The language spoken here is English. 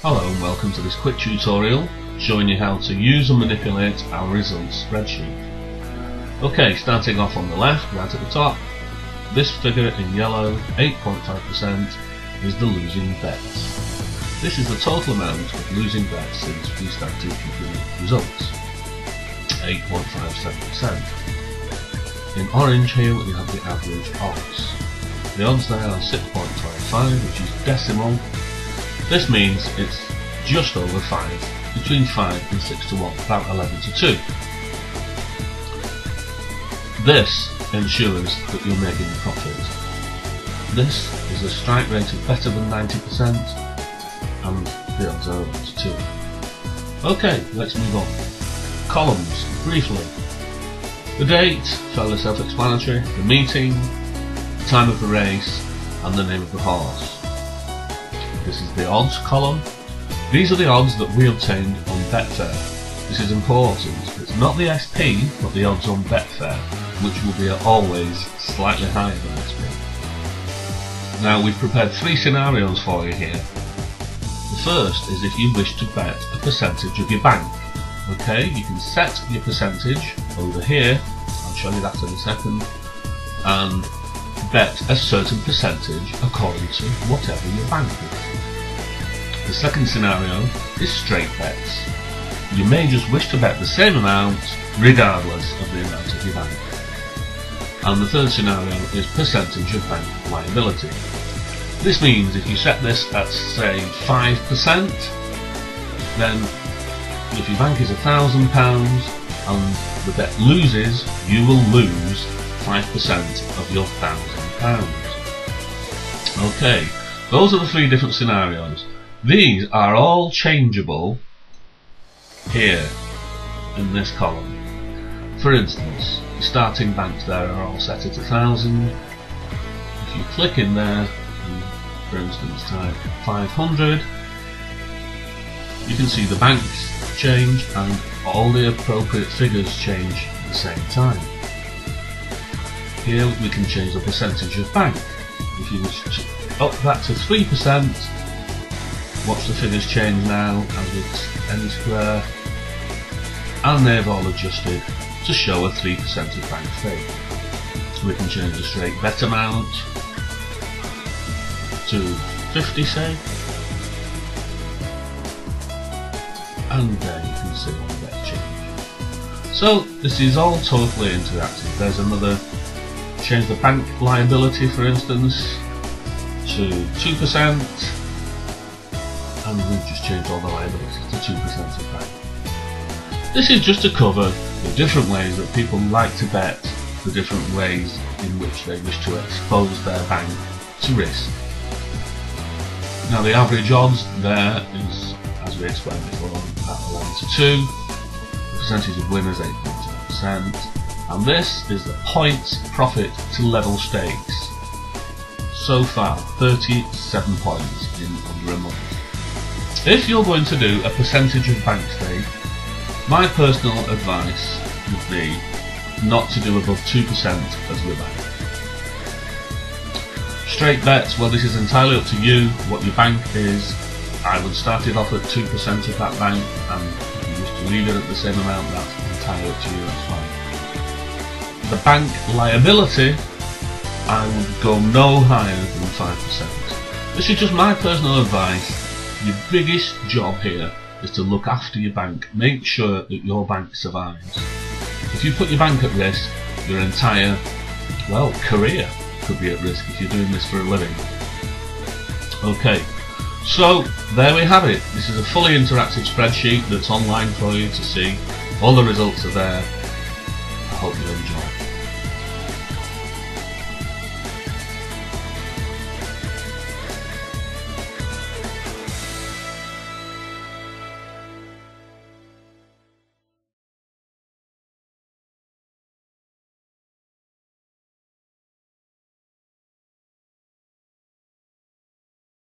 Hello and welcome to this quick tutorial showing you how to use and manipulate our results spreadsheet. Okay, starting off on the left, right at the top, this figure in yellow, 8.5%, is the losing bets. This is the total amount of losing bets since we started keeping results, 8.57%. In orange here we have the average odds. The odds there are 6.55, which is decimal. This means it's just over 5, between 5 and 6 to 1, about 11 to 2. This ensures that you're making a profit. This is a strike rate of better than 90% and the odds are 11 to 2. Okay, let's move on. Columns, briefly. The date, fairly self-explanatory, the meeting, the time of the race and the name of the horse. This is the odds column. These are the odds that we obtained on Betfair. This is important. It's not the SP, but the odds on Betfair, which will be always slightly higher than SP. Now we've prepared 3 scenarios for you here. The first is if you wish to bet a percentage of your bank. Okay, you can set your percentage over here, I'll show you that in a second, and bet a certain percentage according to whatever your bank is. The second scenario is straight bets. You may just wish to bet the same amount regardless of the amount of your bank. And the third scenario is percentage of bank liability. This means if you set this at say 5%, then if your bank is £1,000 and the bet loses, you will lose 5% of your £1,000. Okay, those are the 3 different scenarios. These are all changeable here in this column. For instance, the starting banks there are all set at 1,000. If you click in there and for instance type 500, you can see the banks change and all the appropriate figures change at the same time. Here we can change the percentage of bank. If you wish to up that to 3%, watch the figures change now as it's any square, and they've all adjusted to show a 3% of bank fee. We can change the straight bet amount to 50 say, and there you can see the bet change. So this is all totally interactive. There's another, change the bank liability for instance to 2%, and we've just changed all the liabilities to 2% of bank. This is just to cover the different ways that people like to bet, the different ways in which they wish to expose their bank to risk. Now the average odds there is, as we explained before, about 11 to 2, the percentage of winners 8.2%, and this is the points profit to level stakes. So far 37 points in under a month. If you're going to do a percentage of bank stake, my personal advice would be not to do above 2% as your bank. Straight bets, well this is entirely up to you what your bank is. I would start it off at 2% of that bank, and if you wish to leave it at the same amount, that's entirely up to you, that's fine. The bank liability, I would go no higher than 5%. This is just my personal advice. Your biggest job here is to look after your bank. Make sure that your bank survives. If you put your bank at risk, your entire, well, career could be at risk if you're doing this for a living. Okay, so there we have it. This is a fully interactive spreadsheet that's online for you to see. All the results are there. I hope you enjoy.